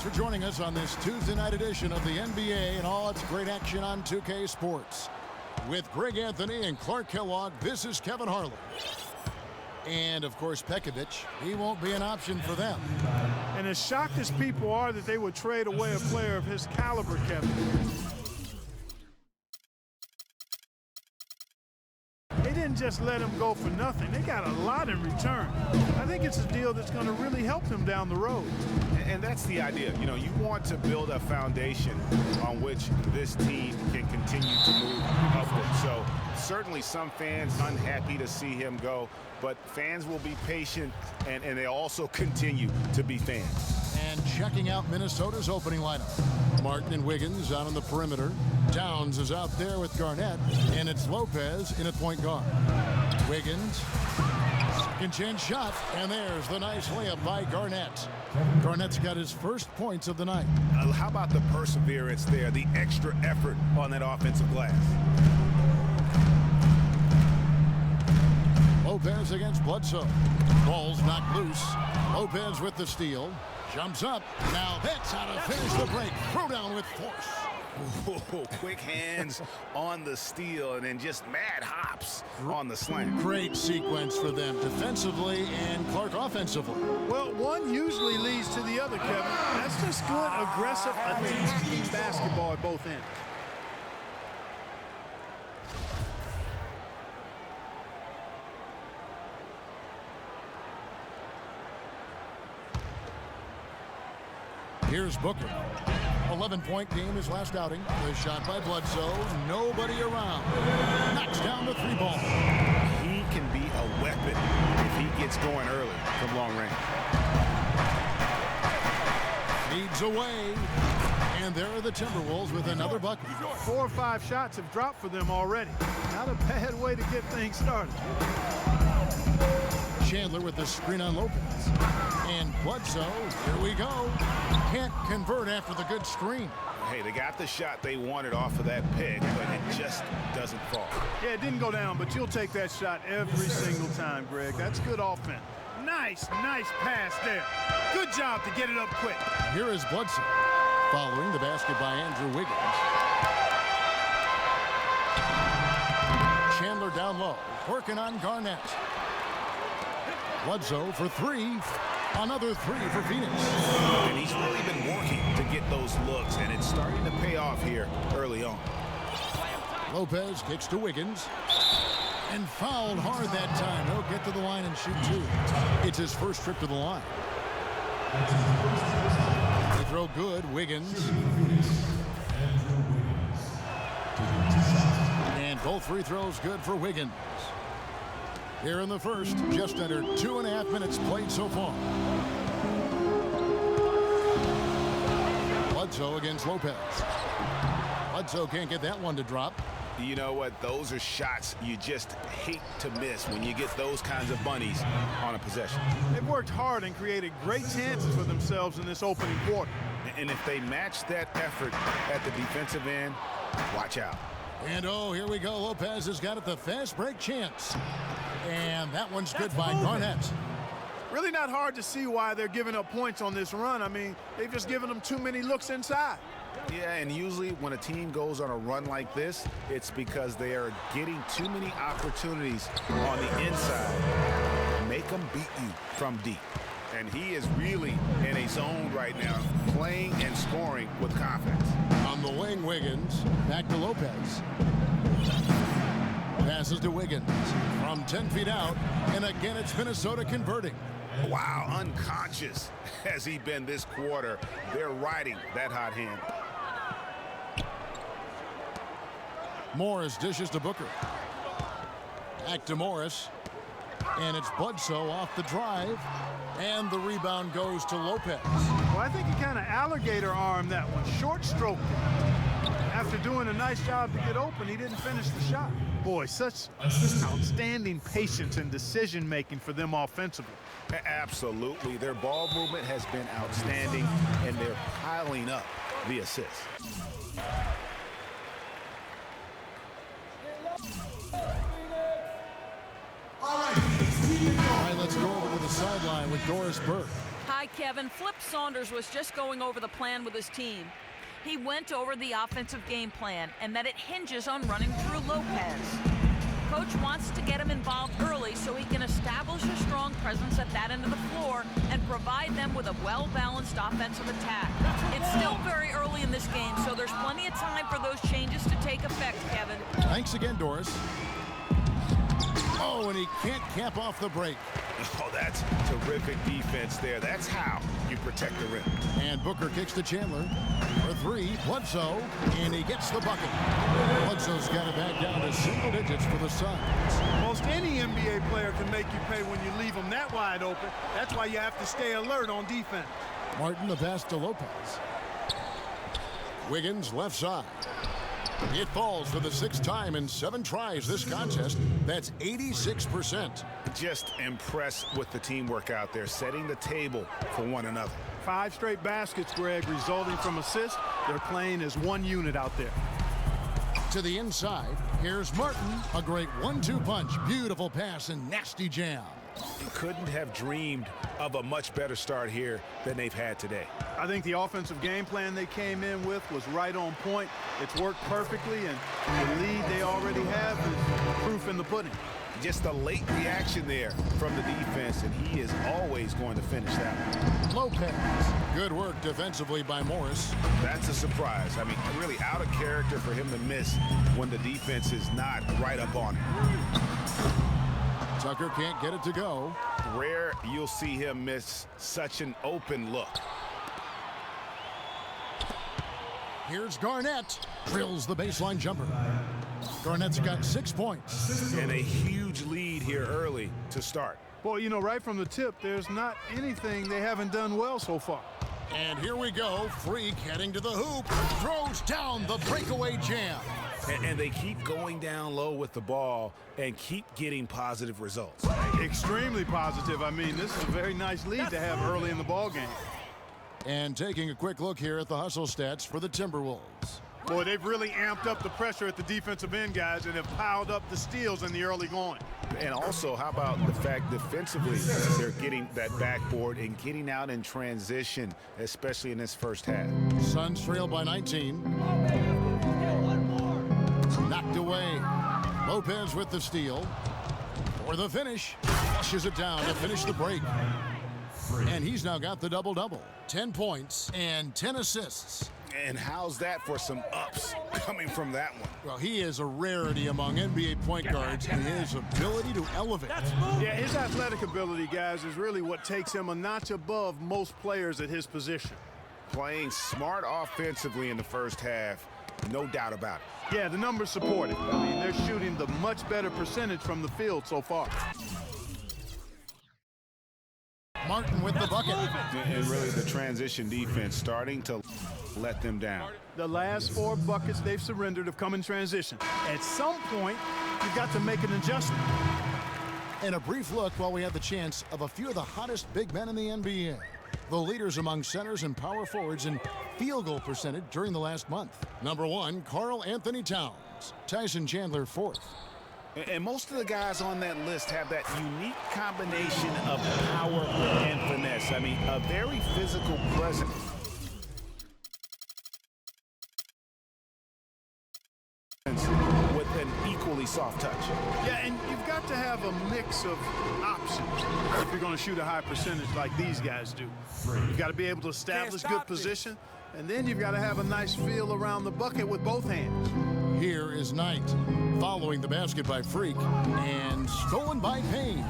Thanks for joining us on this Tuesday night edition of the NBA and all its great action on 2K Sports. With Greg Anthony and Clark Kellogg, this is Kevin Harlan. And, of course, Pekovic. He won't be an option for them. And as shocked as people are that they would trade away a player of his caliber, Kevin, they didn't just let him go for nothing. They got a lot in return. I think it's a deal that's going to really help him down the road. And that's the idea. You know, you want to build a foundation on which this team can continue to move upward. So certainly some fans unhappy to see him go, but fans will be patient, and they also continue to be fans. And checking out Minnesota's opening lineup. Martin and Wiggins out on the perimeter. Towns is out there with Garnett, and it's Lopez in at point guard. Wiggins, second chance shot, and there's the nice layup by Garnett. Garnett's got his first points of the night. How about the perseverance there, the extra effort on that offensive glass? Lopez against Bledsoe. Ball's knocked loose. Lopez with the steal. Jumps up. Now that's how to finish the break. Throw down with force. Whoa, quick hands on the steal and then just mad hops on the slam. Great sequence for them defensively and Clark offensively. Well, one usually leads to the other, Kevin. That's just good, aggressive, attacking basketball at both ends. Here's Booker. 11-point game his last outing. The shot by Bledsoe. Nobody around. Knocks down the three ball. He can be a weapon if he gets going early from long range. Feeds away. And there are the Timberwolves with another bucket. 4 or 5 shots have dropped for them already. Not a bad way to get things started. Chandler with the screen on Lopez. And Bledsoe, here we go. Can't convert after the good screen. Hey, they got the shot they wanted off of that pick, but it just doesn't fall. Yeah, it didn't go down, but you'll take that shot every single time, Greg. That's good offense. Nice pass there. Good job to get it up quick. Here is Bledsoe. Following the basket by Andrew Wiggins. Chandler down low, working on Garnett. Bledsoe for three. Another three for Phoenix. And he's really been working to get those looks, and it's starting to pay off here early on. Lopez kicks to Wiggins. And fouled hard that time. He'll get to the line and shoot two. It's his first trip to the line. They throw good. Wiggins. And both free throws good for Wiggins. Here in the first, just under 2.5 minutes played so far. Bledsoe against Lopez. Bledsoe can't get that one to drop. You know what? Those are shots you just hate to miss when you get those kinds of bunnies on a possession. They've worked hard and created great chances for themselves in this opening quarter. And if they match that effort at the defensive end, watch out. And oh, here we go. Lopez has got it, the fast break chance. And that one's good by Garnett. Really not hard to see why they're giving up points on this run. I mean, they've just given them too many looks inside. Yeah, and usually when a team goes on a run like this, it's because they are getting too many opportunities on the inside. Make them beat you from deep. And he is really in a zone right now, playing and scoring with confidence. On the wing, Wiggins. Back to Lopez. Passes to Wiggins from 10 feet out. And again, it's Minnesota converting. Wow, unconscious has he been this quarter. They're riding that hot hand. Morris dishes to Booker. Back to Morris. And it's Bledsoe off the drive. And the rebound goes to Lopez. Well, I think he kind of alligator armed that one. Short stroked it. After doing a nice job to get open, he didn't finish the shot. Boy, such outstanding patience and decision-making for them offensively. Absolutely. Their ball movement has been outstanding, and they're piling up the assists. All right, let's go over to the sideline with Doris Burke. Hi, Kevin, Flip Saunders was just going over the plan with his team. He went over the offensive game plan and that it hinges on running through Lopez. Coach wants to get him involved early so he can establish a strong presence at that end of the floor and provide them with a well-balanced offensive attack. It's still very early in this game, so there's plenty of time for those changes to take effect, Kevin. Thanks again, Doris. Oh, and he can't cap off the break. Oh, that's terrific defense there. That's how you protect the rim. And Booker kicks to Chandler for three. Bledsoe, and he gets the bucket. Bledsoe's got it back down to single digits for the Suns. Most any NBA player can make you pay when you leave them that wide open. That's why you have to stay alert on defense. Martin, the pass to Lopez. Wiggins, left side. It falls for the 6th time in 7 tries this contest. That's 86%. Just impressed with the teamwork out there, setting the table for one another. 5 straight baskets, Greg, resulting from assists. They're playing as one unit out there. To the inside, here's Martin. A great 1-2 punch. Beautiful pass and nasty jam. You couldn't have dreamed of a much better start here than they've had today. I think the offensive game plan they came in with was right on point. It's worked perfectly, and the lead they already have is proof in the pudding. Just a late reaction there from the defense, and he is always going to finish that one. Lopez. Good work defensively by Morris. That's a surprise. I mean, really out of character for him to miss when the defense is not right up on him. Tucker can't get it to go. Rare you'll see him miss such an open look. Here's Garnett. Drills the baseline jumper. Garnett's got 6 points. And a huge lead here early to start. Boy, you know, right from the tip, there's not anything they haven't done well so far. And here we go. Freak heading to the hoop. Throws down the breakaway jam. And they keep going down low with the ball and keep getting positive results. Extremely positive. I mean, this is a very nice lead to have early in the ball game. And taking a quick look here at the hustle stats for the Timberwolves. Boy, they've really amped up the pressure at the defensive end, guys, and have piled up the steals in the early going. And also, how about the fact defensively they're getting that backboard and getting out in transition, especially in this first half. Suns trail by 19. Knocked away. Lopez with the steal. For the finish. Flushes it down to finish the break. And he's now got the double-double. 10 points and 10 assists. And how's that for some ups coming from that one? Well, he is a rarity among NBA point guards, and his ability to elevate. Yeah, his athletic ability, guys, is really what takes him a notch above most players at his position. Playing smart offensively in the first half, no doubt about it. Yeah, the numbers support it. I mean, they're shooting the much better percentage from the field so far. Martin with the bucket. And really the transition defense starting to let them down. The last 4 buckets they've surrendered have come in transition. At some point, you've got to make an adjustment. And a brief look while we have the chance of a few of the hottest big men in the NBA. The leaders among centers and power forwards in field goal percentage during the last month. Number 1, Karl Anthony Towns. Tyson Chandler 4th. And most of the guys on that list have that unique combination of power and finesse. I mean, a very physical presence. With an equally soft touch. Yeah, and you've got to have a mix of options if you're going to shoot a high percentage like these guys do. You've got to be able to establish good position, and then you've got to have a nice feel around the bucket with both hands. Here is Knight, following the basket by Freak, and stolen by Payne.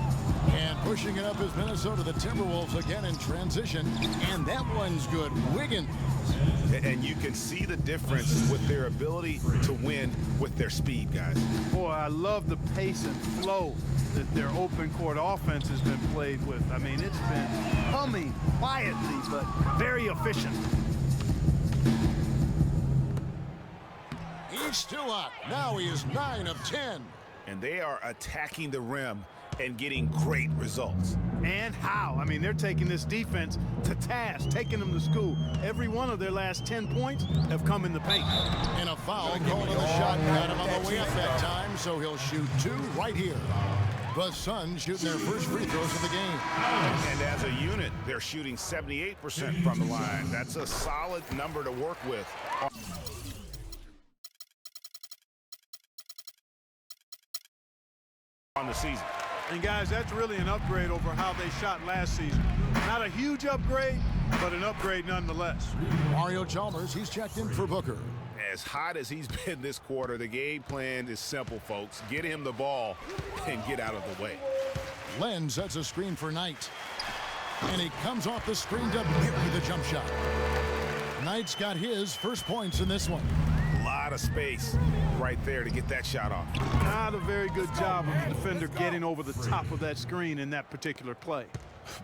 And pushing it up is Minnesota, the Timberwolves again in transition, and that one's good. Wiggins. And you can see the difference with their ability to win with their speed, guys. Boy, I love the pace and flow that their open court offense has been played with. I mean, it's been humming quietly, but very efficient. He's still up. Now he is 9 of 10. And they are attacking the rim and getting great results. And how? I mean, they're taking this defense to task, taking them to school. Every one of their last 10 points have come in the paint. And a foul called on the shot. Got him on the way up that time, so he'll shoot 2 right here. The Suns shooting their first free throws of the game. And as a unit, they're shooting 78% from the line. That's a solid number to work with on the season. And guys, that's really an upgrade over how they shot last season. Not a huge upgrade, but an upgrade nonetheless. Mario Chalmers, he's checked in for Booker. As hot as he's been this quarter, the game plan is simple, folks. Get him the ball and get out of the way. Len sets a screen for Knight. And he comes off the screen to bury the jump shot. Knight's got his first points in this one. A lot of space right there to get that shot off. Not a very good job of the defender getting over the top of that screen in that particular play.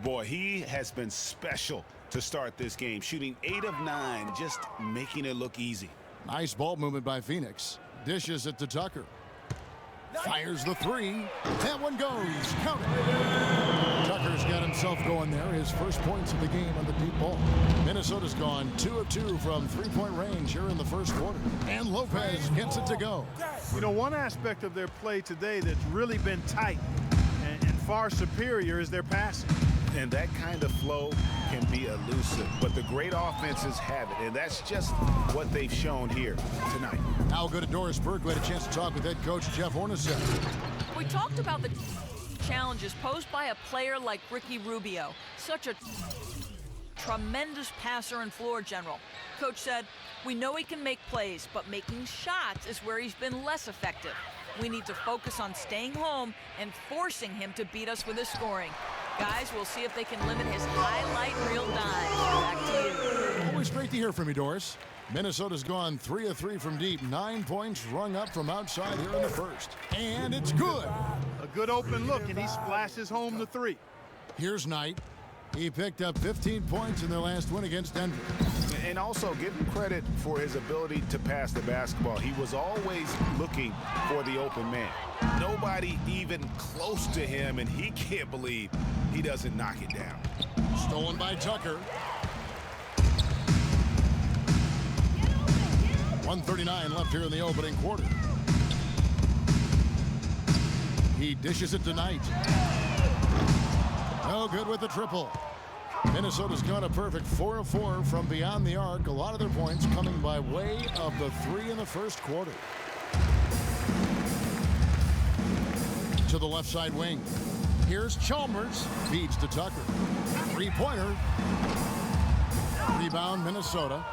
Boy, he has been special to start this game, shooting 8 of 9, just making it look easy. Nice ball movement by Phoenix. Dishes it to Tucker. Fires the three. That one goes. Count it. Tucker's got himself going there. His first points of the game on the deep ball. Minnesota's gone 2 of 2 from three-point range here in the first quarter. And Lopez gets it to go. You know, one aspect of their play today that's really been tight and far superior is their passing. And that kind of flow can be elusive, but the great offenses have it, and that's just what they've shown here tonight. Now we'll go to Doris Burke. We had a chance to talk with head coach Jeff Hornacek. We talked about the challenges posed by a player like Ricky Rubio, such a tremendous passer and floor general. Coach said, we know he can make plays, but making shots is where he's been less effective. We need to focus on staying home and forcing him to beat us with his scoring. Guys, we'll see if they can limit his highlight reel dimes. Back to you. Always great to hear from you, Doris. Minnesota's gone 3 of 3 from deep. 9 points rung up from outside here in the first. And it's good. A good open look, and he splashes home the three. Here's Knight. He picked up 15 points in their last win against Denver. And also give him credit for his ability to pass the basketball. He was always looking for the open man. Nobody even close to him, and he can't believe he doesn't knock it down. Stolen by Tucker. 1:39 left here in the opening quarter. He dishes it to Knight. No good with the triple. Minnesota's gone a perfect 4 of 4 from beyond the arc. A lot of their points coming by way of the 3 in the first quarter. To the left side wing. Here's Chalmers. Feeds to Tucker. Three-pointer. Rebound, Minnesota.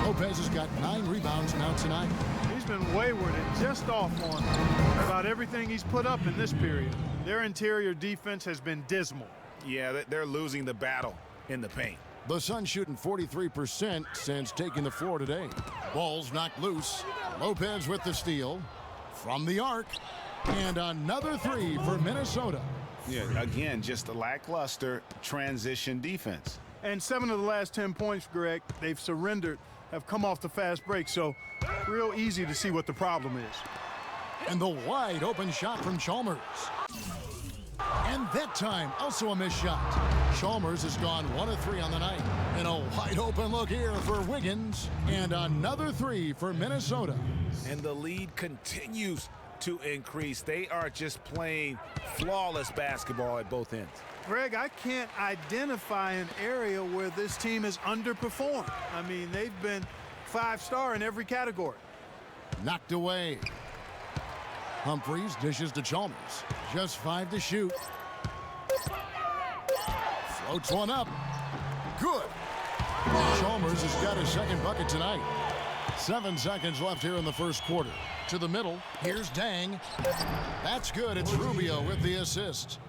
Lopez has got 9 rebounds now tonight. He's been wayward and just off on about everything he's put up in this period. Their interior defense has been dismal. Yeah, they're losing the battle in the paint. The Suns shooting 43% since taking the floor today. Ball's knocked loose. Lopez with the steal. From the arc. And another 3 for Minnesota. Yeah, again, just a lackluster transition defense. And 7 of the last 10 points, Greg, they've surrendered, have come off the fast break, so real easy to see what the problem is. And the wide open shot from Chalmers. And that time, also a missed shot. Chalmers has gone 1 of 3 on the night. And a wide open look here for Wiggins. And another 3 for Minnesota. And the lead continues to increase. They are just playing flawless basketball at both ends. Greg, I can't identify an area where this team has underperformed. I mean, they've been 5-star in every category. Knocked away. Humphries dishes to Chalmers. Just 5 to shoot. Floats one up. Good. Chalmers has got his second bucket tonight. 7 seconds left here in the first quarter. To the middle. Here's Dang. That's good. It's Rubio with the assist.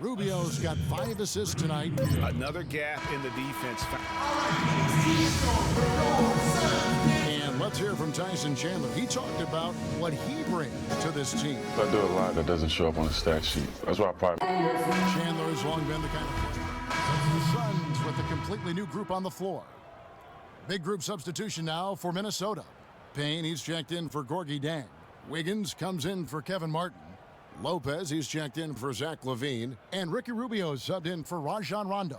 Rubio's got 5 assists tonight. Another gap in the defense. And let's hear from Tyson Chandler. He talked about what he brings to this team. I do a lot that doesn't show up on the stat sheet. That's why I probably... Chandler has long been the kind of player. The Suns with a completely new group on the floor. Big group substitution now for Minnesota. Payne, he's checked in for Gorgui Dieng. Wiggins comes in for Kevin Martin. Lopez, he's checked in for Zach LaVine. And Ricky Rubio subbed in for Rajon Rondo.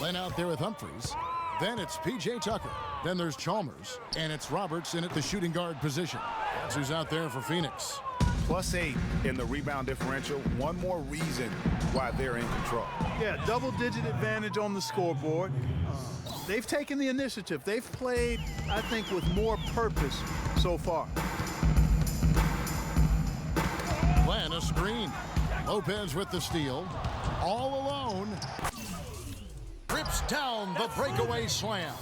Len out there with Humphries. Then it's P.J. Tucker. Then there's Chalmers. And it's Roberts in at the shooting guard position. That's who's out there for Phoenix. +8 in the rebound differential. One more reason why they're in control. Yeah, double-digit advantage on the scoreboard. They've taken the initiative. They've played, I think, with more purpose so far. Len a screen. Lopez with the steal. All alone. Rips down the breakaway slam.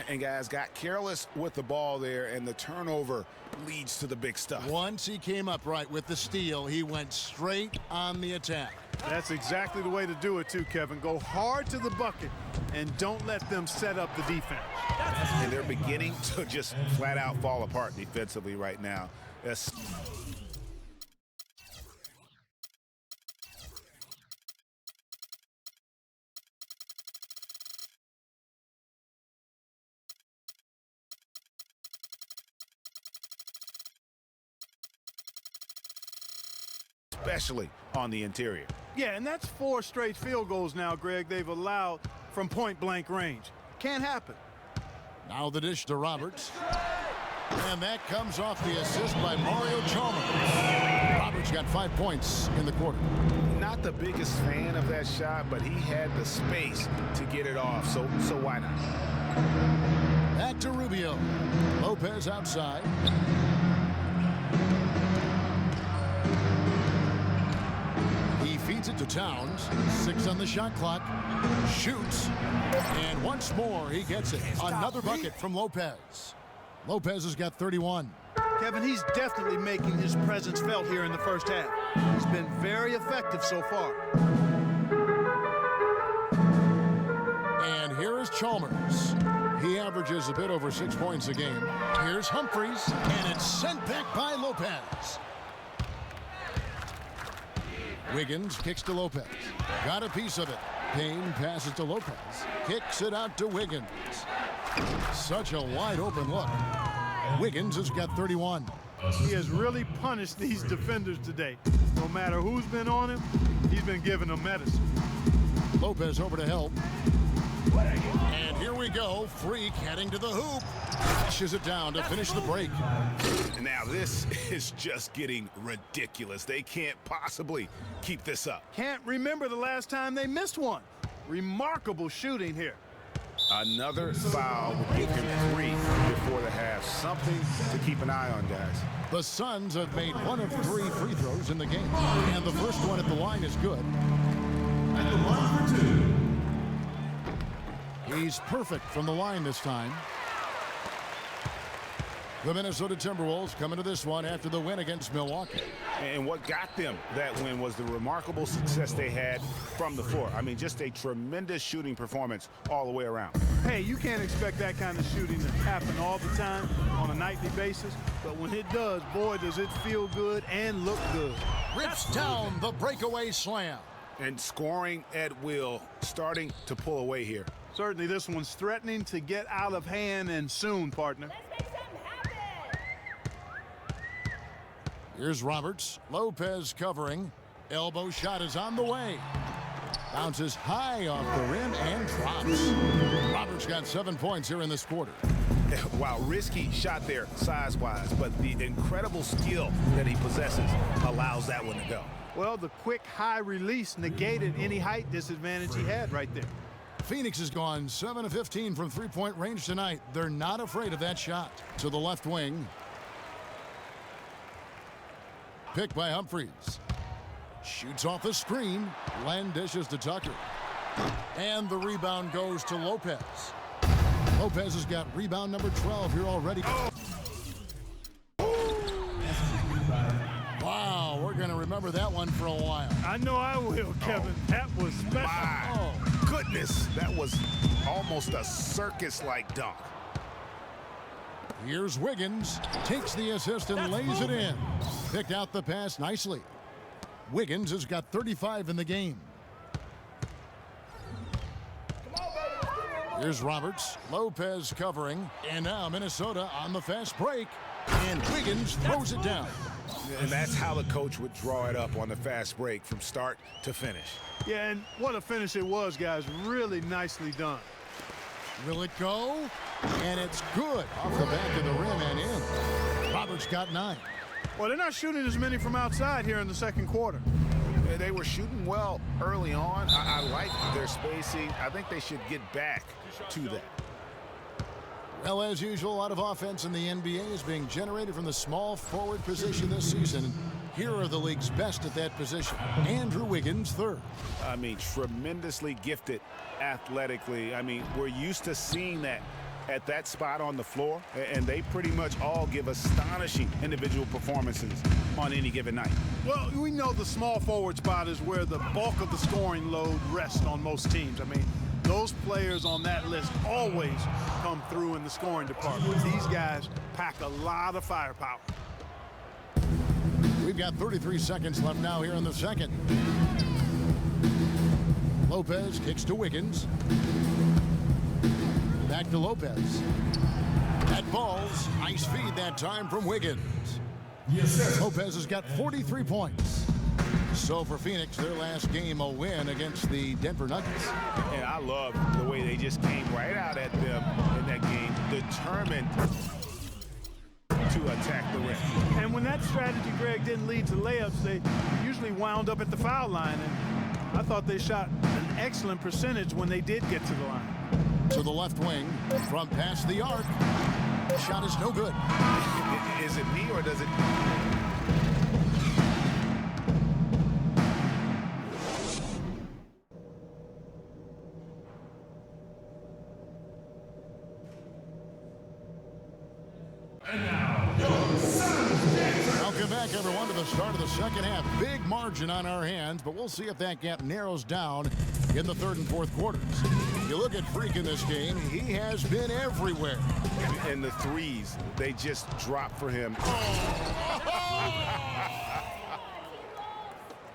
And guys got careless with the ball there, and the turnover leads to the big stuff. Once he came up right with the steal, he went straight on the attack. That's exactly the way to do it too, Kevin. Go hard to the bucket and don't let them set up the defense. And they're beginning to just flat out fall apart defensively right now. Especially on the interior. Yeah, and that's 4 straight field goals now, Greg, they've allowed from point-blank range. Can't happen. Now the dish to Roberts. And that comes off the assist by Mario Chalmers. Roberts got 5 points in the quarter. Not the biggest fan of that shot, but he had the space to get it off, so why not? Back to Rubio. Lopez outside. He feeds it to Towns. 6 on the shot clock. Shoots. And once more, he gets it. Another bucket from Lopez. Lopez has got 31. Kevin, he's definitely making his presence felt here in the first half. He's been very effective so far. And here is Chalmers. He averages a bit over 6 points a game. Here's Humphries, and it's sent back by Lopez. Wiggins kicks to Lopez. Got a piece of it. Payne passes to Lopez. Kicks it out to Wiggins. Such a wide open look. Wiggins has got 31. He has really punished these defenders today. No matter who's been on him, he's been giving them medicine. Lopez over to help. And here we go. Freak heading to the hoop. Pushes it down to finish the break. Now this is just getting ridiculous. They can't possibly keep this up. Can't remember the last time they missed one. Remarkable shooting here. Another foul would give him 3 before the half. Something to keep an eye on, guys. The Suns have made 1 of 3 free throws in the game. And the first one at the line is good. At the line for 2. He's perfect from the line this time. The Minnesota Timberwolves coming to this one after the win against Milwaukee. And what got them that win was the remarkable success they had from the floor. I mean, just a tremendous shooting performance all the way around. Hey, you can't expect that kind of shooting to happen all the time on a nightly basis. But when it does, boy, does it feel good and look good. Rips down the breakaway slam. And scoring at will, starting to pull away here. Certainly this one's threatening to get out of hand, and soon, partner. Here's Roberts. Lopez covering. Elbow shot is on the way. Bounces high off the rim and drops. Roberts got 7 points here in this quarter. Wow, risky shot there size-wise, but the incredible skill that he possesses allows that one to go. Well, the quick high release negated any height disadvantage he had right there. Phoenix has gone 7 of 15 from three-point range tonight. They're not afraid of that shot. To the left wing. Picked by Humphries. Shoots off the screen. Len dishes to Tucker. And the rebound goes to Lopez. Lopez has got rebound number 12 here already. Wow, we're going to remember that one for a while. I know I will, Kevin. That was special. My goodness, that was almost a circus-like dunk. Here's Wiggins. Takes the assist and lays it in. Picked out the pass nicely. Wiggins has got 35 in the game. Here's Roberts. Lopez covering. And now Minnesota on the fast break. And Wiggins throws it down. And that's how the coach would draw it up on the fast break from start to finish. Yeah, and what a finish it was, guys. Really nicely done. Will it go? And it's good off the back of the rim and in. Roberts got 9. Well, they're not shooting as many from outside here in the second quarter. They were shooting well early on. I like their spacing. I think they should get back to that. Well, as usual, a lot of offense in the NBA is being generated from the small forward position this season. Here are the league's best at that position. Andrew Wiggins, 3rd. I mean, tremendously gifted athletically. I mean, we're used to seeing that at that spot on the floor, and they pretty much all give astonishing individual performances on any given night. Well, we know the small forward spot is where the bulk of the scoring load rests on most teams. I mean, those players on that list always come through in the scoring department. These guys pack a lot of firepower. We've got 33 seconds left now here in the second. Lopez kicks to Wiggins. Back to Lopez. That ball's nice feed that time from Wiggins. Yes, sir. Lopez has got 43 points. So for Phoenix, their last game a win against the Denver Nuggets. And I love the way they just came right out at them in that game, determined to attack the rim. And when that strategy, Greg, didn't lead to layups, they usually wound up at the foul line. And I thought they shot an excellent percentage when they did get to the line. To the left wing from past the arc. Shot is no good. Is it me or does it? Welcome back, everyone, to the start of the second half. Big margin on our hands, but we'll see if that gap narrows down in the third and fourth quarters. You look at Freak in this game, he has been everywhere. And the threes, they just drop for him.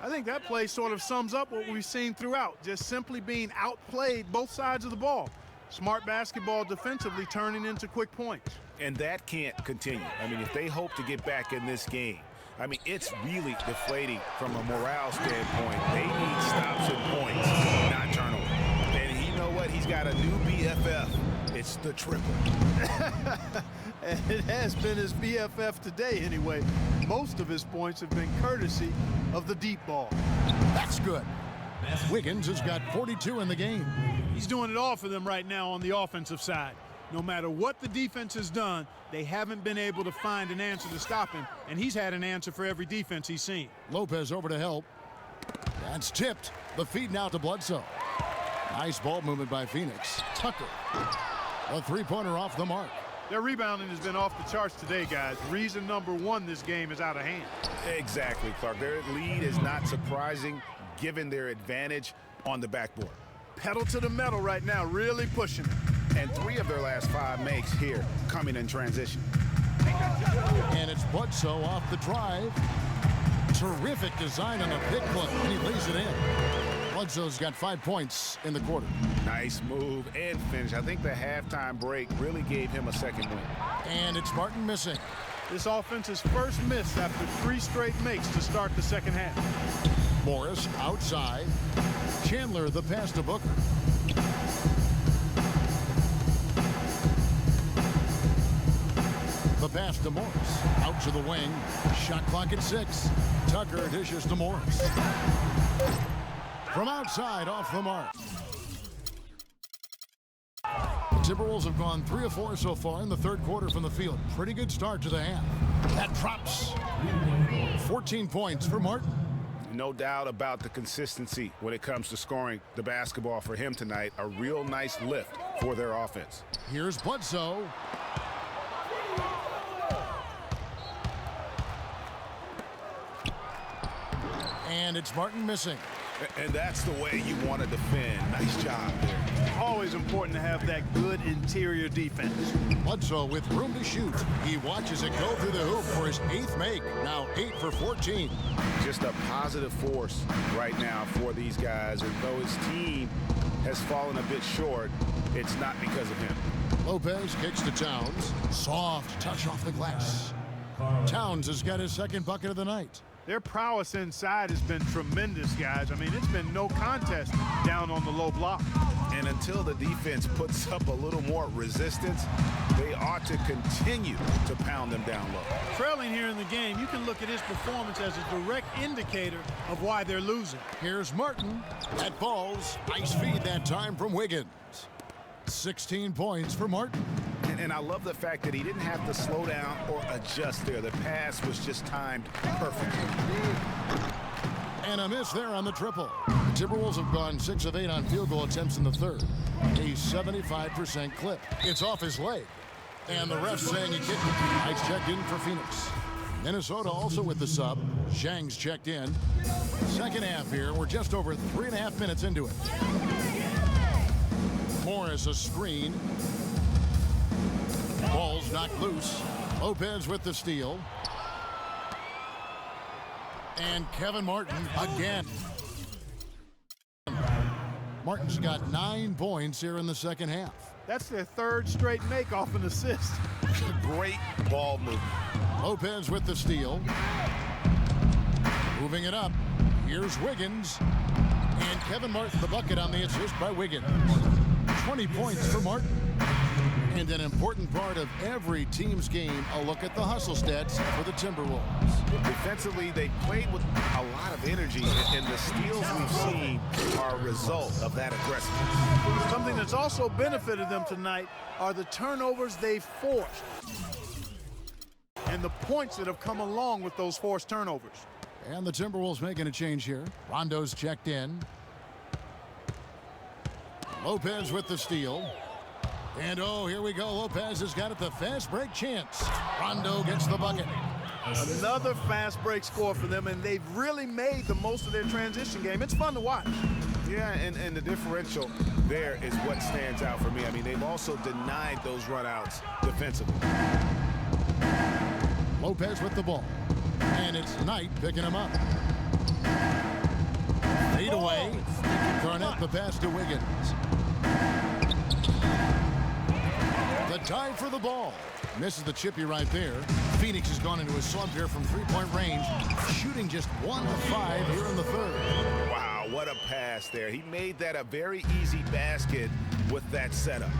I think that play sort of sums up what we've seen throughout, just simply being outplayed both sides of the ball. Smart basketball defensively turning into quick points. And that can't continue. I mean, if they hope to get back in this game, I mean, it's really deflating from a morale standpoint. They need stops and points, not turnovers. And you know what? He's got a new BFF. It's the triple. And it has been his BFF today anyway. Most of his points have been courtesy of the deep ball. That's good. Wiggins has got 42 in the game. He's doing it all for them right now on the offensive side. No matter what the defense has done, they haven't been able to find an answer to stop him, and he's had an answer for every defense he's seen. Lopez over to help. That's tipped. The feed now to Bledsoe. Nice ball movement by Phoenix. Tucker. A three-pointer off the mark. Their rebounding has been off the charts today, guys. Reason number one, this game is out of hand. Exactly, Clark. Their lead is not surprising given their advantage on the backboard. Pedal to the metal right now, really pushing it. And 3 of their last 5 makes here coming in transition. And it's Bledsoe off the drive. Terrific design on a pick play, and he lays it in. Bledsoe's got 5 points in the quarter. Nice move and finish. I think the halftime break really gave him a second win. And it's Martin missing. This offense's first miss after 3 straight makes to start the second half. Morris outside. Chandler the pass to Booker. The pass to Morris. Out to the wing. Shot clock at 6. Tucker dishes to Morris. From outside, off the mark. Timberwolves have gone 3 of 4 so far in the third quarter from the field. Pretty good start to the half. That drops. 14 points for Martin. No doubt about the consistency when it comes to scoring the basketball for him tonight. A real nice lift for their offense. Here's Bledsoe. And it's Martin missing. And that's the way you want to defend. Nice job there. Always important to have that good interior defense. Bledsoe with room to shoot. He watches it go through the hoop for his 8th make. Now 8 for 14. Just a positive force right now for these guys. And though his team has fallen a bit short, it's not because of him. Lopez kicks to Towns. Soft touch off the glass. Towns has got his second bucket of the night. Their prowess inside has been tremendous, guys. I mean, it's been no contest down on the low block. And until the defense puts up a little more resistance, they ought to continue to pound them down low. Trailing here in the game, you can look at his performance as a direct indicator of why they're losing. Here's Martin. That falls. Nice feed that time from Wiggins. 16 points for Martin. And I love the fact that he didn't have to slow down or adjust there. The pass was just timed perfectly. And a miss there on the triple. The Timberwolves have gone 6 of 8 on field goal attempts in the third. A 75% clip. It's off his leg. And the ref saying he kicked it. Nice checked in for Phoenix. Minnesota also with the sub. Zhang's checked in. Second half here. We're just over 3.5 minutes into it. Morris a screen. Ball's knocked loose. Lopez with the steal. And Kevin Martin again. Martin's got 9 points here in the second half. That's their third straight make off an assist. Great ball movement. Lopez with the steal. Moving it up. Here's Wiggins. And Kevin Martin the bucket on the assist by Wiggins. 20 points for Martin. And an important part of every team's game, a look at the hustle stats for the Timberwolves. Defensively, they played with a lot of energy, and the steals we've seen are a result of that aggressiveness. Something that's also benefited them tonight are the turnovers they've forced and the points that have come along with those forced turnovers. And the Timberwolves making a change here. Rondo's checked in. Lopez with the steal. And oh, here we go. Lopez has got it, the fast break chance. Rondo gets the bucket. Another fast break score for them, and they've really made the most of their transition game. It's fun to watch. Yeah, and the differential there is what stands out for me. I mean, they've also denied those runouts defensively. Lopez with the ball. And it's Knight picking him up. Fade away. Garnett the pass to Wiggins. The dive for the ball. Misses the chippy right there. Phoenix has gone into a slump here from three-point range, shooting just 1 of 5 here in the third. Wow, what a pass there. He made that a very easy basket with that setup.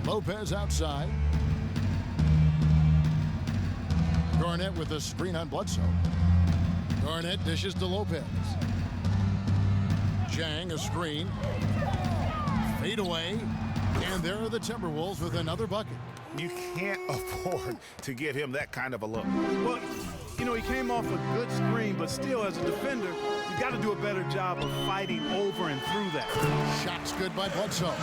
Lopez outside. Garnett with a screen on Bledsoe. Garnett dishes to Lopez. Zhang a screen. Fade away. And there are the Timberwolves with another bucket. You can't afford to give him that kind of a look. Well, you know, he came off a good screen, but still, as a defender, you got to do a better job of fighting over and through that. Shot's good by Bledsoe.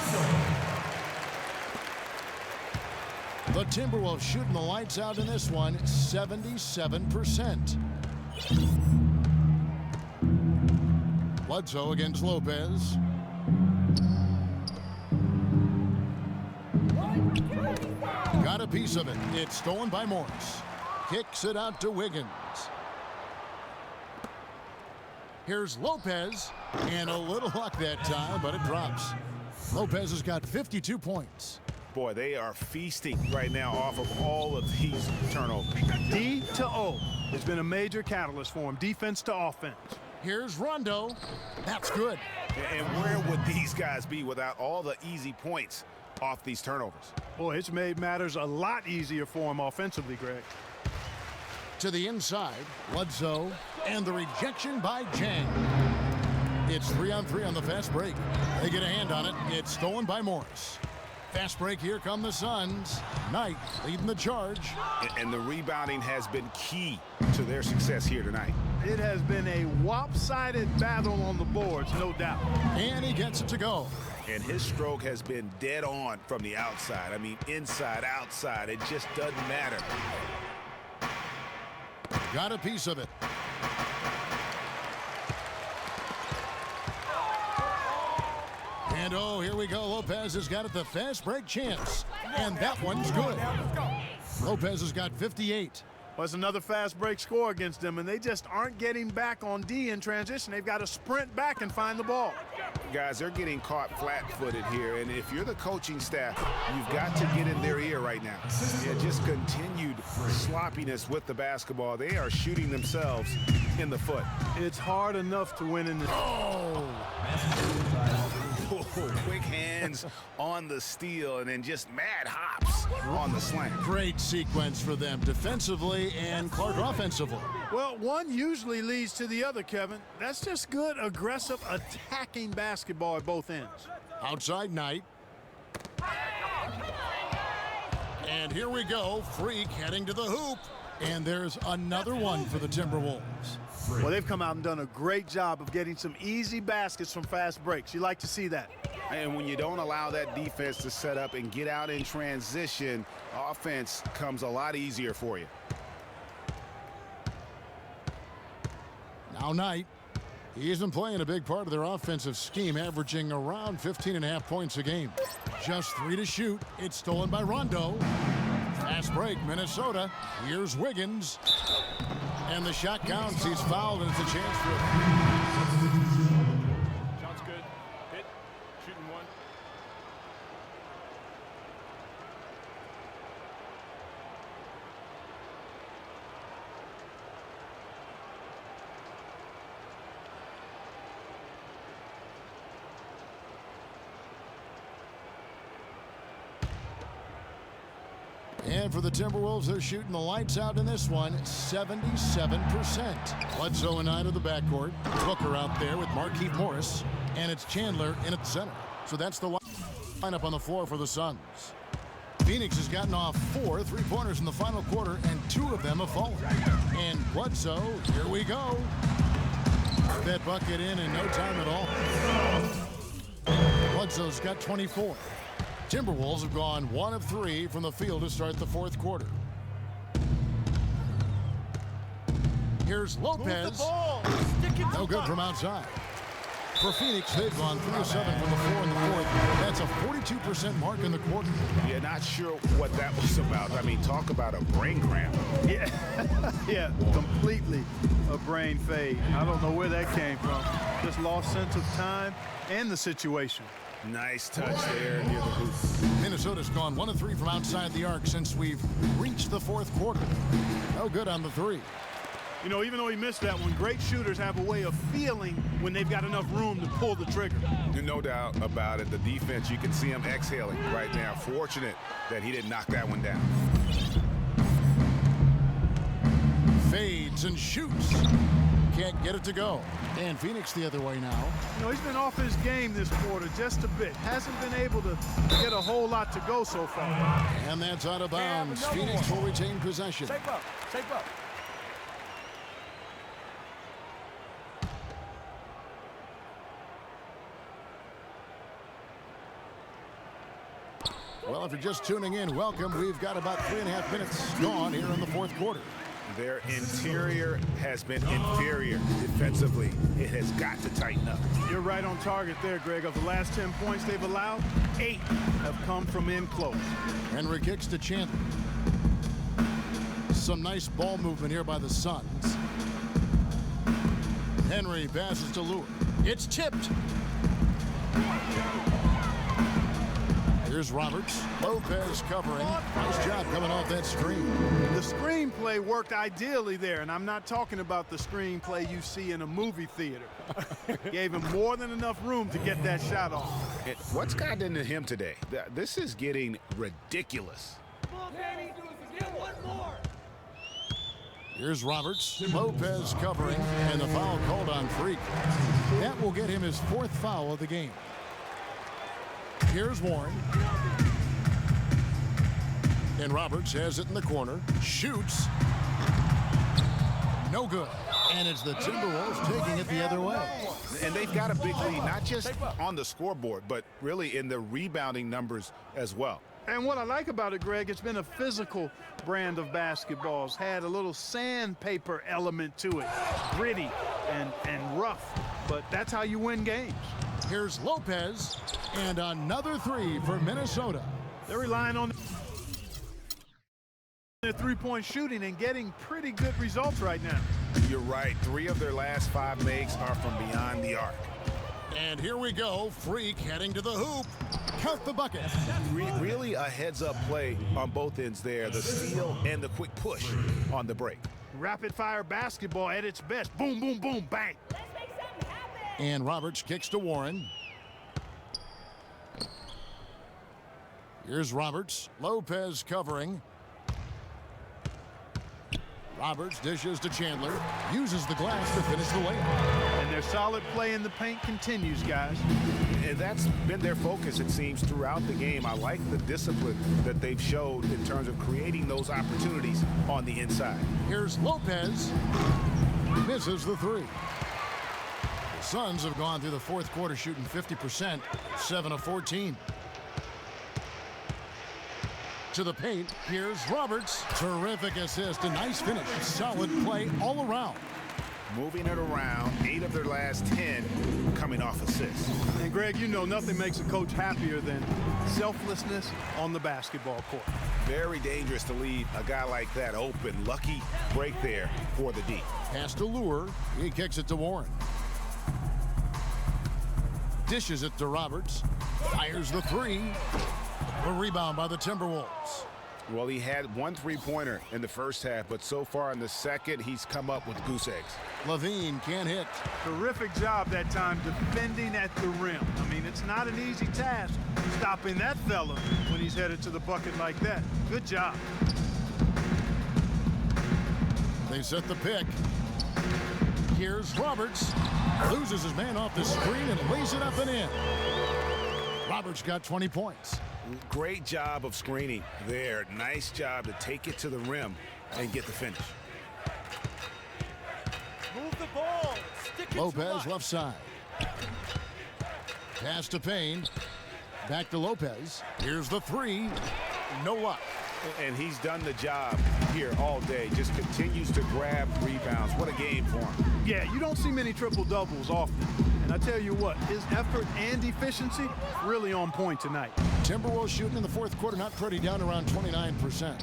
The Timberwolves shooting the lights out in this one, 77%. Bledsoe against Lopez. Got a piece of it. It's stolen by Morris. Kicks it out to Wiggins. Here's Lopez. And a little luck that time, but it drops. Lopez has got 52 points. Boy, they are feasting right now off of all of these turnovers. D to O has been a major catalyst for him. Defense to offense. Here's Rondo. That's good. And where would these guys be without all the easy points off these turnovers? Boy, it's made matters a lot easier for him offensively, Greg. To the inside, Bledsoe, and the rejection by Zhang. It's 3-on-3 on the fast break. They get a hand on it. It's stolen by Morris. Fast break, here come the Suns. Knight leading the charge. And the rebounding has been key to their success here tonight. It has been a lopsided battle on the boards, no doubt. And he gets it to go. And his stroke has been dead on from the outside. I mean, inside, outside, it just doesn't matter. Got a piece of it. And oh, here we go. Lopez has got it, the fast break chance. And that one's good. Lopez has got 58. Well, it's another fast break score against them, and they just aren't getting back on D in transition. They've got to sprint back and find the ball. Guys, they're getting caught flat-footed here, and if you're the coaching staff, you've got to get in their ear right now. Yeah, just continued sloppiness with the basketball. They are shooting themselves in the foot. It's hard enough to win in this. Quick hands on the steal, and then just mad hops on the slant. Great sequence for them defensively and Clark offensively. Well, one usually leads to the other, Kevin. That's just good, aggressive, attacking basketball at both ends. Outside Knight. And here we go. Freak heading to the hoop. And there's another one for the Timberwolves. Well, they've come out and done a great job of getting some easy baskets from fast breaks. You like to see that. And when you don't allow that defense to set up and get out in transition, offense comes a lot easier for you. Now Knight. He isn't playing a big part of their offensive scheme, averaging around 15.5 points a game. Just 3 to shoot. It's stolen by Rondo. Fast break, Minnesota. Here's Wiggins. And the shot counts. He's fouled, and it's a chance for Shot's good. Hit. Shooting one. And for the Timberwolves, they're shooting the lights out in this one, 77%. Bledsoe and Knight of the backcourt. Booker out there with Markieff Morris. And it's Chandler in at the center. So that's the lineup on the floor for the Suns. Phoenix has gotten off 4 3-pointers in the final quarter, and 2 of them have fallen. And Bledsoe, here we go. That bucket in no time at all. Bledsoe's got 24. Timberwolves have gone 1 of 3 from the field to start the fourth quarter. Here's Lopez. No good from outside. For Phoenix, they've gone 3 of 7 from the floor in the fourth. That's a 42% mark in the quarter. Yeah, not sure what that was about. I mean, talk about a brain cramp. Yeah, yeah, completely a brain fade. I don't know where that came from. Just lost sense of time and the situation. Nice touch there near the hoop. Minnesota's gone 1 of 3 from outside the arc since we've reached the fourth quarter. No good on the 3. You know, even though he missed that one, great shooters have a way of feeling when they've got enough room to pull the trigger. No doubt about it. The defense, you can see him exhaling right now. Fortunate that he didn't knock that one down. Fades and shoots. Can't get it to go. And Phoenix the other way now. You know, he's been off his game this quarter just a bit. Hasn't been able to get a whole lot to go so far. And that's out of bounds. Phoenix will retain possession. Tape up. Well, if you're just tuning in, welcome. We've got about 3.5 minutes gone here in the fourth quarter. Their interior has been inferior defensively. It has got to tighten up. You're right on target there, Greg. Of the last 10 points they've allowed, 8 have come from in close. Henry kicks to Chandler. Some nice ball movement here by the Suns. Henry passes to Lure. It's tipped. Here's Roberts. Lopez covering. Nice job coming off that screen. The screenplay worked ideally there, and I'm not talking about the screenplay you see in a movie theater. Gave him more than enough room to get that shot off. What's gotten into him today? This is getting ridiculous. Here's Roberts. Lopez covering, and the foul called on Freak. That will get him his 4th foul of the game. Here's Warren. And Roberts has it in the corner. Shoots. No good. And it's the Timberwolves taking it the other way. And they've got a big lead, not just on the scoreboard, but really in the rebounding numbers as well. And what I like about it, Greg, it's been a physical brand of basketball. It's had a little sandpaper element to it. Gritty and rough. But that's how you win games. Here's Lopez, and another 3 for Minnesota. They're relying on their three-point shooting and getting pretty good results right now. You're right. 3 of their last 5 makes are from beyond the arc. And here we go. Freak heading to the hoop. Count the bucket. Really a heads-up play on both ends there. The steal and the quick push on the break. Rapid-fire basketball at its best. Boom, boom, boom, bang. And Roberts kicks to Warren. Here's Roberts. Lopez covering. Roberts dishes to Chandler. Uses the glass to finish the layup. And their solid play in the paint continues, guys. And that's been their focus, it seems, throughout the game. I like the discipline that they've showed in terms of creating those opportunities on the inside. Here's Lopez. Misses the three. The Suns have gone through the fourth quarter shooting 50%, 7 of 14. To the paint, here's Roberts. Terrific assist, a nice finish. Solid play all around. Moving it around, 8 of their last 10 coming off assists. And Greg, you know nothing makes a coach happier than selflessness on the basketball court. Very dangerous to leave a guy like that open. Lucky break there for the D. Pass to Lure. He kicks it to Warren. Dishes it to Roberts. Fires the three. A rebound by the Timberwolves. Well, he had 1 3-pointer in the first half, but so far in the second, he's come up with goose eggs. Levine can't hit. Terrific job that time defending at the rim. I mean, it's not an easy task stopping that fella when he's headed to the bucket like that. Good job. They set the pick. Here's Roberts. Loses his man off the screen and lays it up and in. Roberts got 20 points. Great job of screening there. Nice job to take it to the rim and get the finish. Move the ball. Stick it Lopez left side. Pass to Payne. Back to Lopez. Here's the three. No luck. And he's done the job here all day. Just continues to grab rebounds. What a game for him. Yeah, you don't see many triple-doubles often. And I tell you what, his effort and efficiency really on point tonight. Timberwolves shooting in the fourth quarter, not pretty, down around 29%.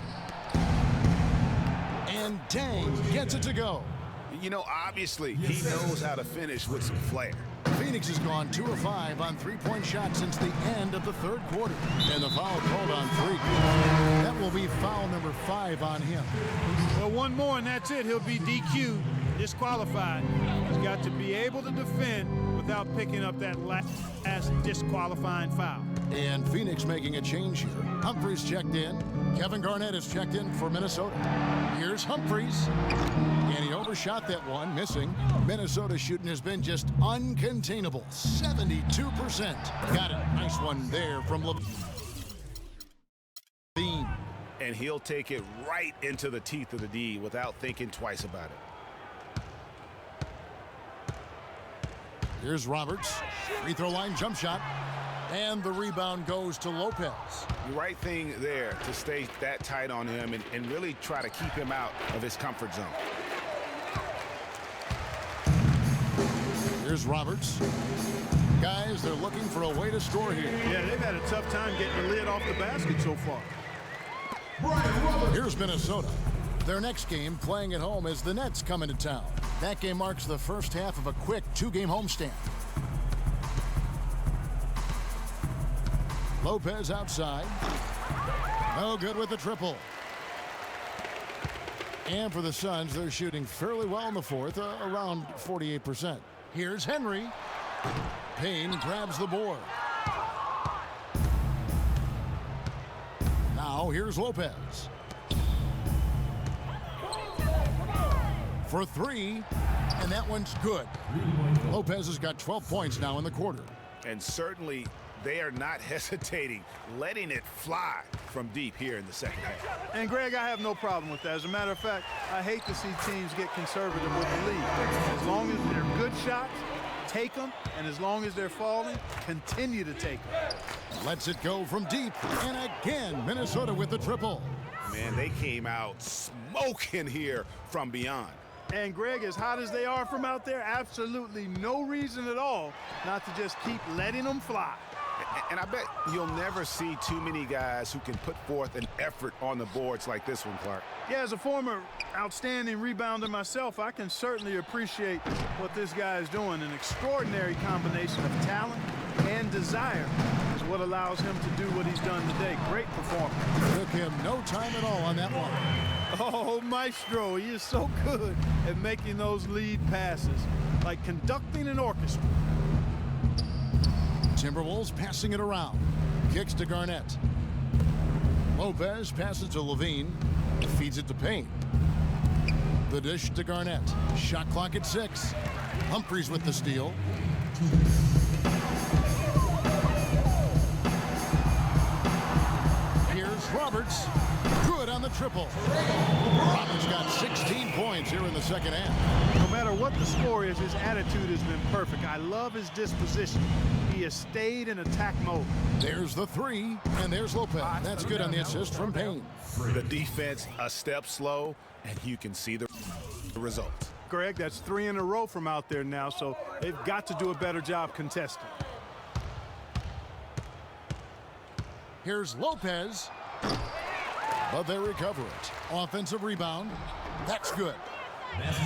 And Dang gets it to go. You know, obviously, he knows how to finish with some flair. Phoenix has gone 2 of 5 on three-point shots since the end of the third quarter. And the foul called on Freak. That will be foul number 5 on him. Well, one more and that's it. He'll be DQ'd, disqualified. He's got to be able to defend without picking up that last disqualifying foul. And Phoenix making a change here. Humphries checked in. Kevin Garnett has checked in for Minnesota. Here's Humphries. And he overshot that one, missing. Minnesota's shooting has been just uncontainable. 72%. Got it. Nice one there from Levine. And he'll take it right into the teeth of the D without thinking twice about it. Here's Roberts. Free throw line jump shot. And the rebound goes to Lopez. The right thing there to stay that tight on him and really try to keep him out of his comfort zone. Here's Roberts. Guys, they're looking for a way to score here. Yeah, they've had a tough time getting the lid off the basket so far. Here's Minnesota. Their next game, playing at home, is the Nets coming to town. That game marks the first half of a quick 2-game homestand. Lopez outside. No good with the triple. And for the Suns, they're shooting fairly well in the fourth, around 48%. Here's Henry. Payne grabs the board. Now here's Lopez. For three, and that one's good. Lopez has got 12 points now in the quarter. And certainly they are not hesitating, letting it fly from deep here in the second half. And Greg, I have no problem with that. As a matter of fact, I hate to see teams get conservative with the lead. As long as they're good shots, take them, and as long as they're falling, continue to take them. Lets it go from deep, and again, Minnesota with the triple. Man, they came out smoking here from beyond. And Greg, as hot as they are from out there, absolutely no reason at all not to just keep letting them fly. And I bet you'll never see too many guys who can put forth an effort on the boards like this one, Clark. Yeah, as a former outstanding rebounder myself, I can certainly appreciate what this guy is doing. An extraordinary combination of talent and desire is what allows him to do what he's done today. Great performance. Took him no time at all on that one. Oh, Maestro, he is so good at making those lead passes, like conducting an orchestra. Timberwolves passing it around. Kicks to Garnett. Lopez passes to Levine. Feeds it to Payne. The dish to Garnett. Shot clock at 6. Humphries with the steal. Here's Roberts. Good on the triple. Roberts got 16 points here in the second half. No matter what the score is, his attitude has been perfect. I love his disposition. He has stayed in attack mode. There's the 3, and there's Lopez. That's good on the assist from Payne. The defense a step slow, and you can see the results. Greg, that's 3 in a row from out there now, so they've got to do a better job contesting. Here's Lopez. But they recover it. Offensive rebound. That's good.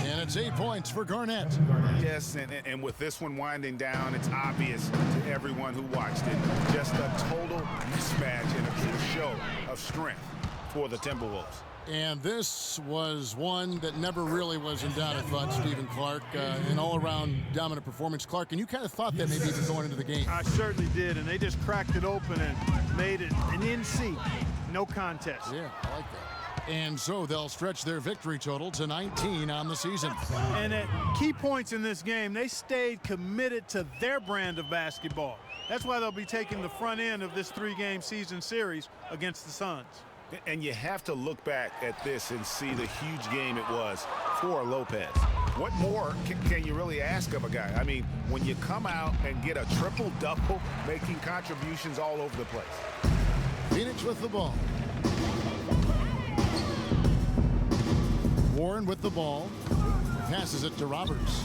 And it's 8 points for Garnett. Yes, and with this one winding down, it's obvious to everyone who watched it. Just a total mismatch and a true show of strength for the Timberwolves. And this was one that never really was in doubt, I thought, Stephen Clark. An all-around dominant performance. Clark, and you kind of thought that maybe even going into the game. I certainly did, and they just cracked it open and made it an NC. No contest. Yeah, I like that. And so they'll stretch their victory total to 19 on the season. And at key points in this game, they stayed committed to their brand of basketball. That's why they'll be taking the front end of this 3-game season series against the Suns. And you have to look back at this and see the huge game it was for Lopez. What more can you really ask of a guy? I mean, when you come out and get a triple-double, making contributions all over the place. Phoenix with the ball. Warren with the ball. Passes it to Roberts.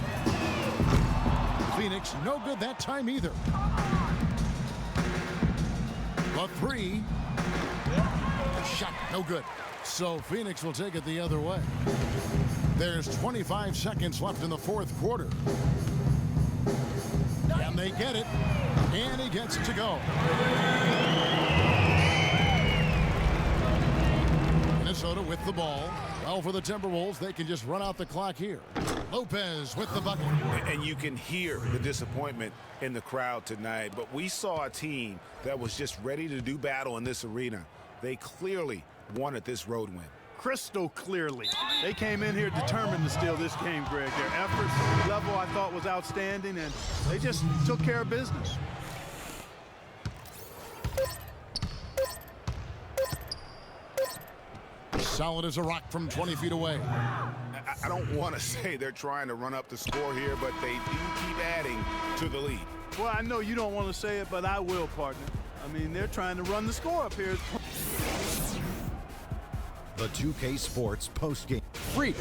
Phoenix no good that time either. A 3. Shot no good. So Phoenix will take it the other way. There's 25 seconds left in the fourth quarter. And they get it. And he gets it to go. Minnesota with the ball. Well, for the Timberwolves, they can just run out the clock here. Lopez with the bucket. And you can hear the disappointment in the crowd tonight. But we saw a team that was just ready to do battle in this arena. They clearly wanted this road win. Crystal clearly. They came in here determined to steal this game, Greg. Their effort level, I thought, was outstanding, and they just took care of business. Solid as a rock from 20 feet away. I don't want to say they're trying to run up the score here, but they do keep adding to the lead. Well, I know you don't want to say it, but I will, partner. I mean, they're trying to run the score up here. The 2K Sports postgame. Freak